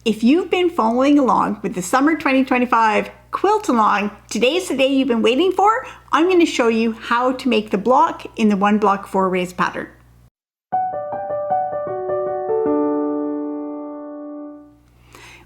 If you've been following along with the Summer 2025 Quilt Along, today's the day you've been waiting for. I'm going to show you how to make the block in the 1 block 4 raised pattern.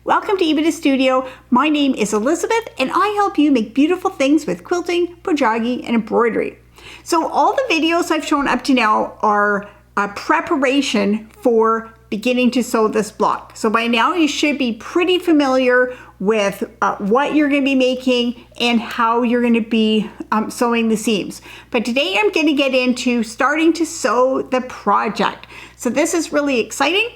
Welcome to Epida Studio. My name is Elizabeth and I help you make beautiful things with quilting, bojagi, and embroidery. So all the videos I've shown up to now are a preparation for beginning to sew this block. So by now you should be pretty familiar with what you're going to be making and how you're going to be sewing the seams. But today I'm going to get into starting to sew the project. So this is really exciting.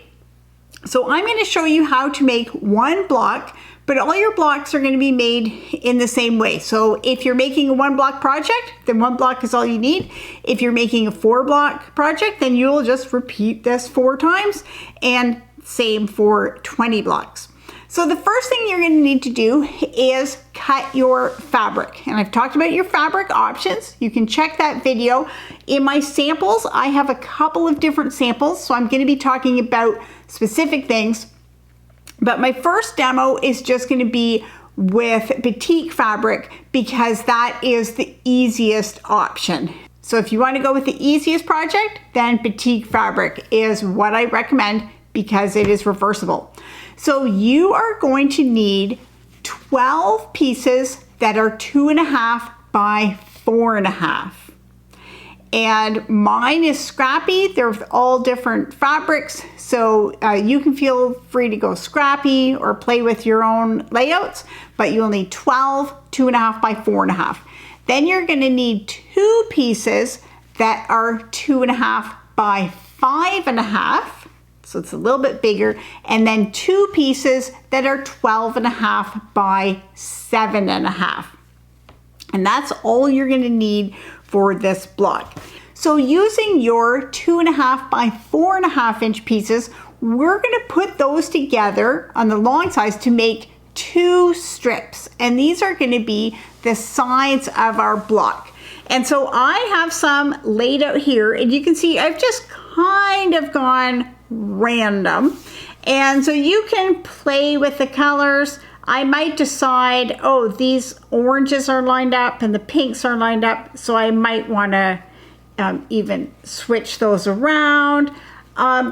So I'm going to show you how to make 1 block, but all your blocks are going to be made in the same way. So if you're making a 1 block project, then 1 block is all you need. If you're making a 4 block project, then you'll just repeat this 4 times, and same for 20 blocks. So the first thing you're going to need to do is cut your fabric. And I've talked about your fabric options. You can check that video. In my samples, I have a couple of different samples, so I'm going to be talking about specific things. But my first demo is just going to be with batik fabric because that is the easiest option. So if you want to go with the easiest project, then batik fabric is what I recommend because it is reversible. So you are going to need 12 pieces that are 2.5 by 4.5. And mine is scrappy. They're all different fabrics, so you can feel free to go scrappy or play with your own layouts, but you'll need 12 2.5 by 4.5. Then you're going to need 2 pieces that are 2.5 by 5.5, so it's a little bit bigger, and then 2 pieces that are 12.5 by 7.5. And that's all you're going to need for this block. So using your 2.5 by 4.5 inch pieces, we're going to put those together on the long sides to make 2 strips. And these are going to be the sides of our block. And so I have some laid out here, and you can see I've just kind of gone random. And so you can play with the colors. I might decide, oh, these oranges are lined up and the pinks are lined up, so I might want to even switch those around.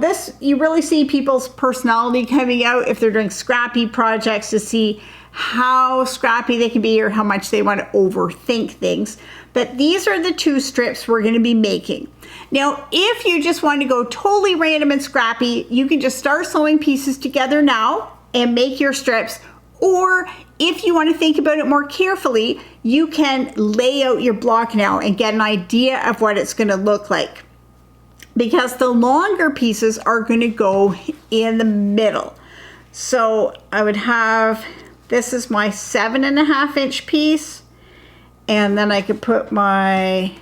This, you really see people's personality coming out if they're doing scrappy projects to see how scrappy they can be or how much they want to overthink things. But these are the 2 strips we're going to be making. Now, if you just want to go totally random and scrappy, you can just start sewing pieces together now and make your strips. Or if you want to think about it more carefully, you can lay out your block now and get an idea of what it's going to look like. Because the longer pieces are going to go in the middle. So I would have, this is my 7.5 inch piece. And then I could put my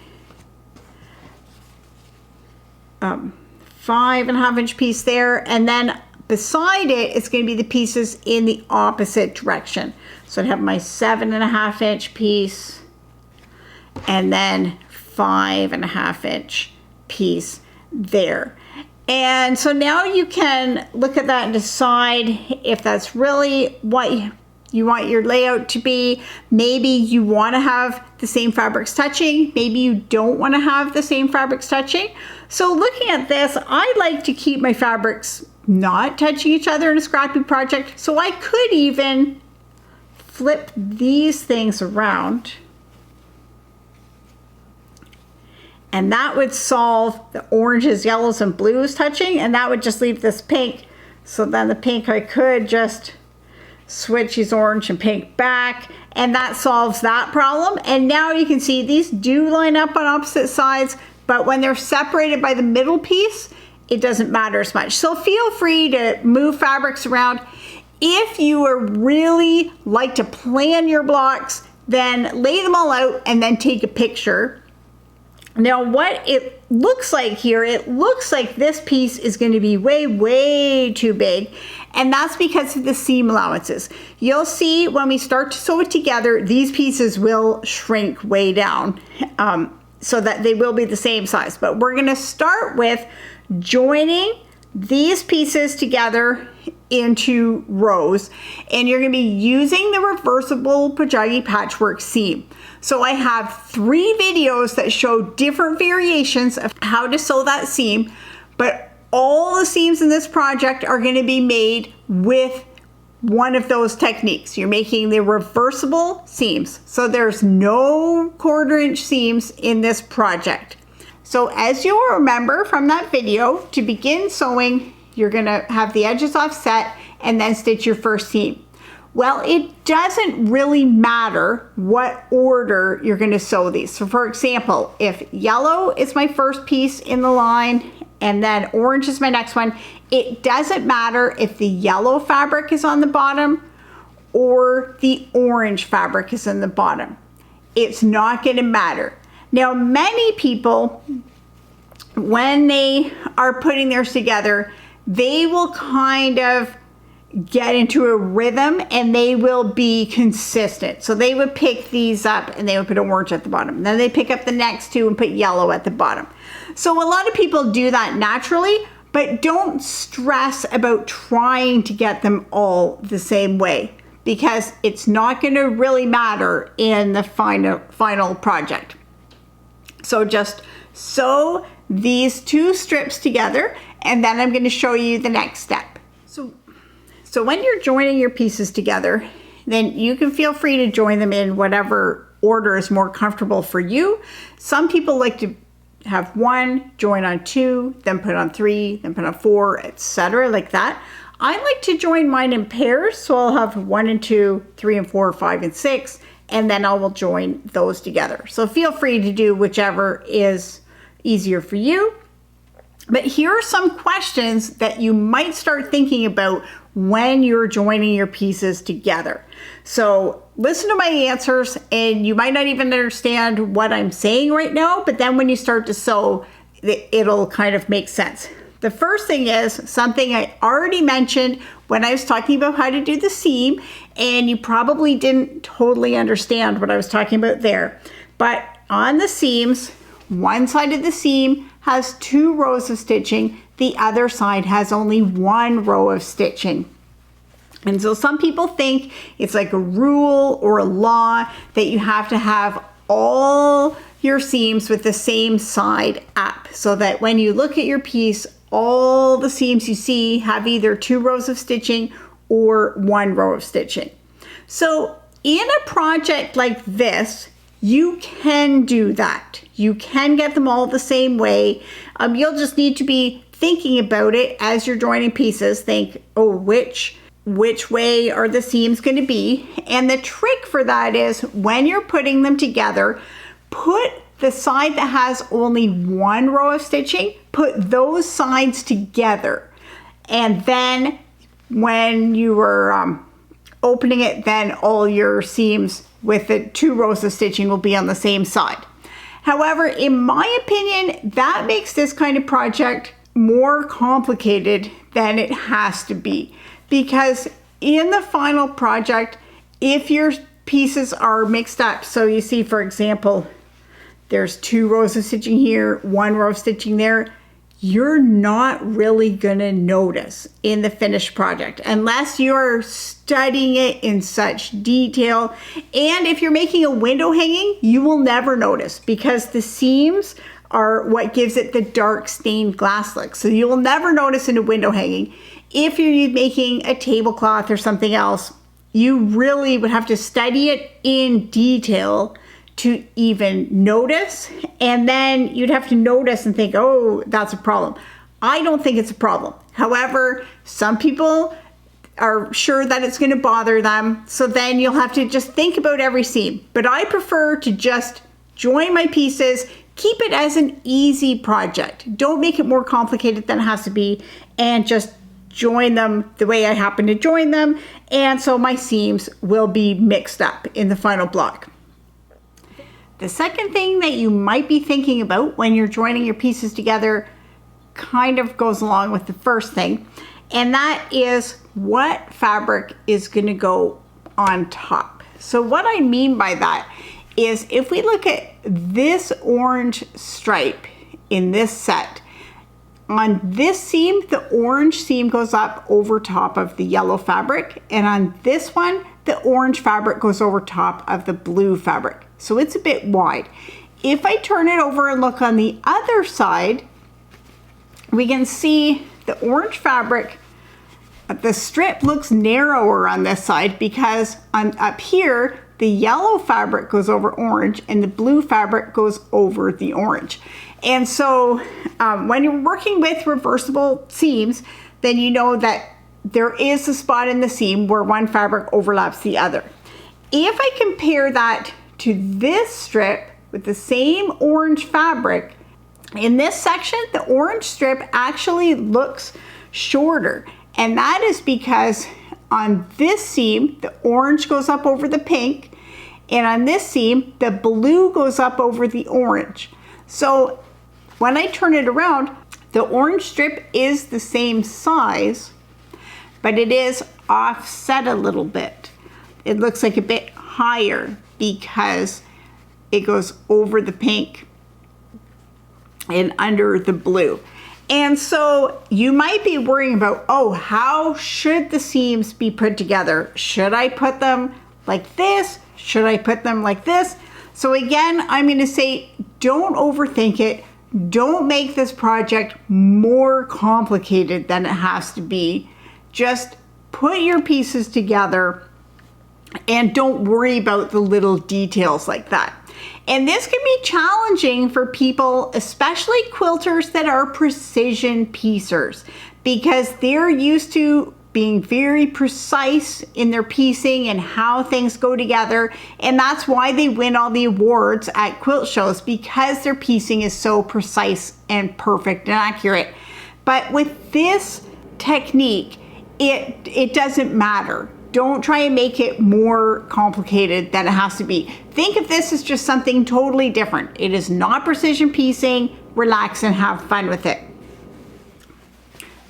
5.5 inch piece there. And then beside it, it's going to be the pieces in the opposite direction. So I'd have my 7.5 inch piece and then 5.5 inch piece there. And so now you can look at that and decide if that's really what you want your layout to be. Maybe you want to have the same fabrics touching. Maybe you don't want to have the same fabrics touching. So looking at this, I like to keep my fabrics not touching each other in a scrappy project. So I could even flip these things around. And that would solve the oranges, yellows, and blues touching. And that would just leave this pink. So then the pink, I could just switch these orange and pink back. And that solves that problem. And now you can see these do line up on opposite sides. But when they're separated by the middle piece, it doesn't matter as much. So feel free to move fabrics around. If you are really like to plan your blocks, then lay them all out and then take a picture. Now what it looks like here, it looks like this piece is going to be way too big, and that's because of the seam allowances. You'll see when we start to sew it together, these pieces will shrink way down so that they will be the same size. But we're going to start with joining these pieces together into rows, and you're going to be using the reversible Projagi patchwork seam. So I have 3 videos that show different variations of how to sew that seam, but all the seams in this project are going to be made with one of those techniques. You're making the reversible seams. So there's no 1/4 inch seams in this project. So as you'll remember from that video, to begin sewing, you're gonna have the edges offset and then stitch your first seam. Well, it doesn't really matter what order you're gonna sew these. So for example, if yellow is my first piece in the line and then orange is my next one, it doesn't matter if the yellow fabric is on the bottom or the orange fabric is in the bottom. It's not gonna matter. Now, many people, when they are putting theirs together, they will kind of get into a rhythm and they will be consistent. So they would pick these up and they would put orange at the bottom. Then they pick up the next 2 and put yellow at the bottom. So a lot of people do that naturally, but don't stress about trying to get them all the same way, because it's not going to really matter in the final project. So just sew these 2 strips together, and then I'm going to show you the next step. So when you're joining your pieces together, then you can feel free to join them in whatever order is more comfortable for you. Some people like to have 1, join on 2, then put on 3, then put on 4, etc. like that. I like to join mine in pairs, so I'll have 1 and 2, 3 and 4, 5 and 6, and then I will join those together. So feel free to do whichever is easier for you. But here are some questions that you might start thinking about when you're joining your pieces together. So listen to my answers, and you might not even understand what I'm saying right now, but then when you start to sew, it'll kind of make sense. The first thing is something I already mentioned when I was talking about how to do the seam, and you probably didn't totally understand what I was talking about there. But on the seams, one side of the seam has 2 rows of stitching, the other side has only 1 row of stitching. And so some people think it's like a rule or a law that you have to have all your seams with the same side up, so that when you look at your piece, all the seams you see have either 2 rows of stitching or 1 row of stitching. So in a project like this, you can do that. You can get them all the same way. You'll just need to be thinking about it as you're joining pieces. Think, oh, which way are the seams going to be? And the trick for that is when you're putting them together, put the side that has only 1 row of stitching, put those sides together. And then when you were opening it, then all your seams with the 2 rows of stitching will be on the same side. However, in my opinion, that makes this kind of project more complicated than it has to be. Because in the final project, if your pieces are mixed up, so you see, for example, there's 2 rows of stitching here, 1 row of stitching there, you're not really gonna notice in the finished project unless you're studying it in such detail. And if you're making a window hanging, you will never notice because the seams are what gives it the dark stained glass look. So you will never notice in a window hanging. If you're making a tablecloth or something else, you really would have to study it in detail to even notice, and then you'd have to notice and think, oh, that's a problem. I don't think it's a problem. However, some people are sure that it's going to bother them, so then you'll have to just think about every seam. But I prefer to just join my pieces, keep it as an easy project. Don't make it more complicated than it has to be, and just join them the way I happen to join them, and so my seams will be mixed up in the final block. The second thing that you might be thinking about when you're joining your pieces together kind of goes along with the first thing, and that is what fabric is going to go on top. So what I mean by that is if we look at this orange stripe in this set, on this seam, the orange seam goes up over top of the yellow fabric, and on this one, the orange fabric goes over top of the blue fabric. So it's a bit wide. If I turn it over and look on the other side, we can see the orange fabric, the strip looks narrower on this side because up here, the yellow fabric goes over orange and the blue fabric goes over the orange. And so when you're working with reversible seams, then you know that there is a spot in the seam where one fabric overlaps the other. If I compare that to this strip with the same orange fabric, in this section, the orange strip actually looks shorter. And that is because on this seam, the orange goes up over the pink, and on this seam, the blue goes up over the orange. So when I turn it around, the orange strip is the same size, but it is offset a little bit. It looks like a bit higher because it goes over the pink and under the blue. And so you might be worrying about, oh, how should the seams be put together? Should I put them like this? Should I put them like this? So again, I'm going to say, don't overthink it. Don't make this project more complicated than it has to be. Just put your pieces together and don't worry about the little details like that. And this can be challenging for people, especially quilters that are precision piecers, because they're used to being very precise in their piecing and how things go together. And that's why they win all the awards at quilt shows, because their piecing is so precise and perfect and accurate. But with this technique, it doesn't matter. Don't try and make it more complicated than it has to be. Think of this as just something totally different. It is not precision piecing. Relax and have fun with it.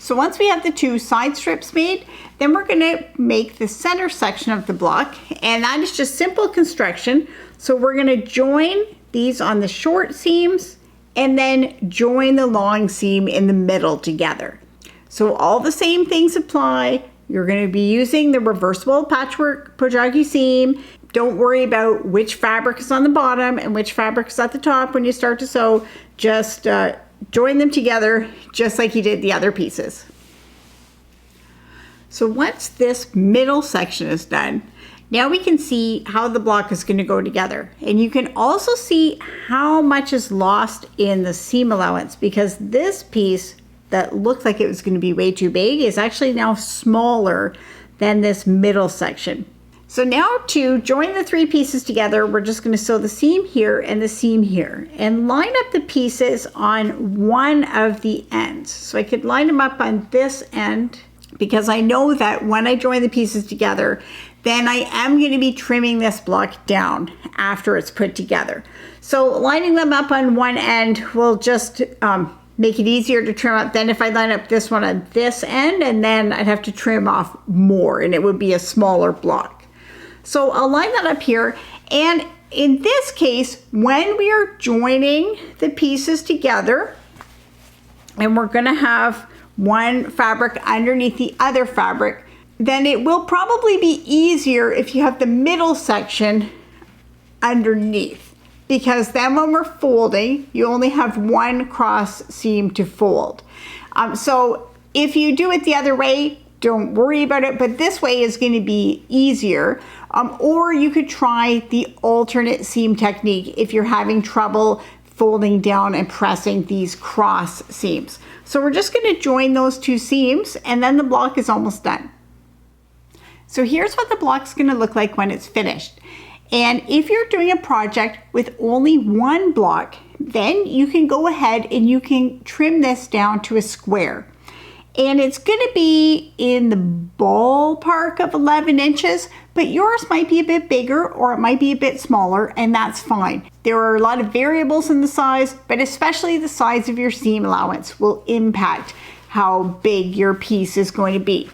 So once we have the two side strips made, then we're gonna make the center section of the block, and that is just simple construction. So we're gonna join these on the short seams and then join the long seam in the middle together. So all the same things apply. You're going to be using the reversible patchwork Pojagi seam. Don't worry about which fabric is on the bottom and which fabric is at the top when you start to sew. Just join them together just like you did the other pieces. So once this middle section is done, now we can see how the block is going to go together. And you can also see how much is lost in the seam allowance, because this piece that looked like it was going to be way too big is actually now smaller than this middle section. So now to join the three pieces together, we're just going to sew the seam here and the seam here and line up the pieces on one of the ends. So I could line them up on this end, because I know that when I join the pieces together, then I am going to be trimming this block down after it's put together. So lining them up on one end will just make it easier to trim up than if I line up this one on this end, and then I'd have to trim off more and it would be a smaller block. So I'll line that up here, and in this case, when we are joining the pieces together, and we're going to have one fabric underneath the other fabric, then it will probably be easier if you have the middle section underneath. Because then when we're folding, you only have one cross seam to fold. So if you do it the other way, don't worry about it, but this way is going to be easier. Or you could try the alternate seam technique if you're having trouble folding down and pressing these cross seams. So we're just going to join those two seams, and then the block is almost done. So here's what the block's going to look like when it's finished. And if you're doing a project with only one block, then you can go ahead and you can trim this down to a square. And it's going to be in the ballpark of 11 inches, but yours might be a bit bigger or it might be a bit smaller, and that's fine. There are a lot of variables in the size, but especially the size of your seam allowance will impact how big your piece is going to be.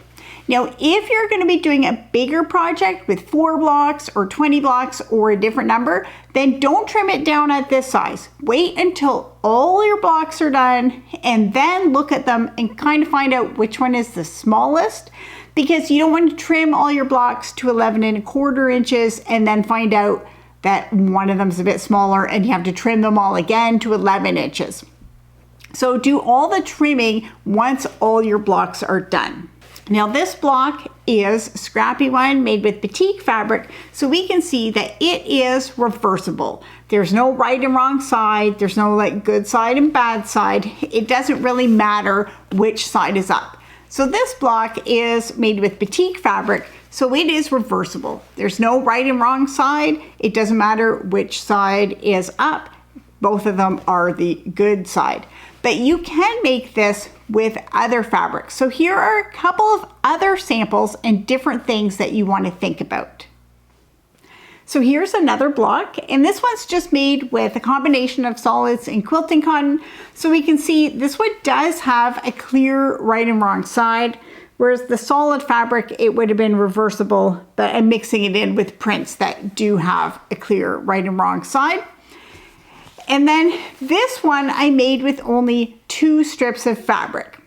Now, if you're going to be doing a bigger project with 4 blocks or 20 blocks or a different number, then don't trim it down at this size. Wait until all your blocks are done and then look at them and kind of find out which one is the smallest, because you don't want to trim all your blocks to 11¼ inches and then find out that one of them is a bit smaller and you have to trim them all again to 11 inches. So do all the trimming once all your blocks are done. Now this block is a scrappy one made with batik fabric, so we can see that it is reversible. There's no right and wrong side, there's no like good side and bad side. It doesn't really matter which side is up. So this block is made with batik fabric, so it is reversible. There's no right and wrong side. It doesn't matter which side is up. Both of them are the good side. But you can make this with other fabrics. So here are a couple of other samples and different things that you want to think about. So here's another block, and this one's just made with a combination of solids and quilting cotton. So we can see this one does have a clear right and wrong side, whereas the solid fabric, it would have been reversible, but I'm mixing it in with prints that do have a clear right and wrong side. And then this one I made with only 2 strips of fabric.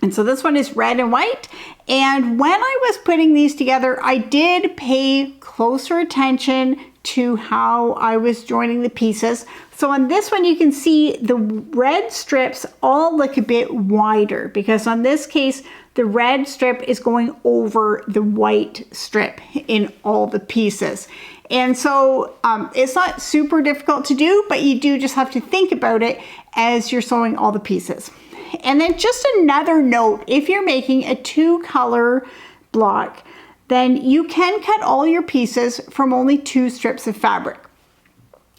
And so this one is red and white. And when I was putting these together, I did pay closer attention to how I was joining the pieces. So on this one, you can see the red strips all look a bit wider, because on this case, the red strip is going over the white strip in all the pieces. And so it's not super difficult to do, but you do just have to think about it as you're sewing all the pieces. And then just another note, if you're making a 2-color block, then you can cut all your pieces from only 2 strips of fabric.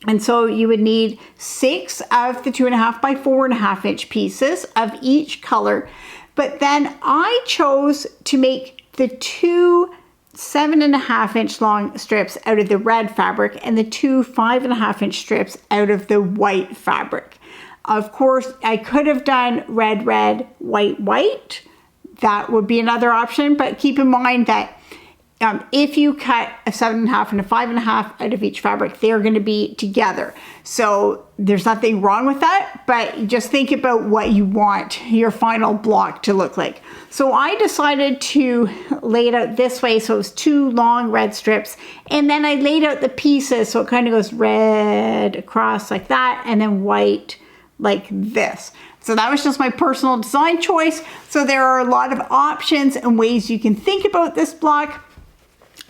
And so you would need 6 of the 2.5 by 4.5 inch pieces of each color. But then I chose to make the 2 7.5 inch long strips out of the red fabric and the 2 5.5 inch strips out of the white fabric. Of course, I could have done red, red, white, white. That would be another option, but keep in mind that if you cut a 7.5 and a 5.5 out of each fabric, they're going to be together. So there's nothing wrong with that, but just think about what you want your final block to look like. So I decided to lay it out this way, so it was 2 long red strips, and then I laid out the pieces so it kind of goes red across like that, and then white like this. So that was just my personal design choice. So there are a lot of options and ways you can think about this block,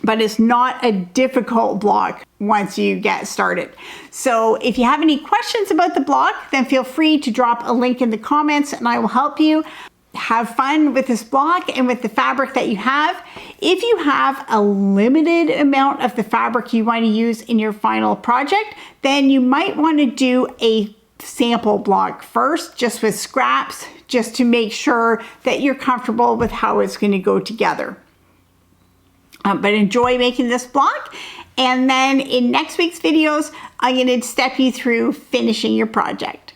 but it's not a difficult block once you get started. So if you have any questions about the block, then feel free to drop a link in the comments and I will help you. Have fun with this block and with the fabric that you have. If you have a limited amount of the fabric you want to use in your final project, then you might want to do a sample block first, just with scraps, just to make sure that you're comfortable with how it's going to go together. But enjoy making this block, and then in next week's videos, I'm going to step you through finishing your project.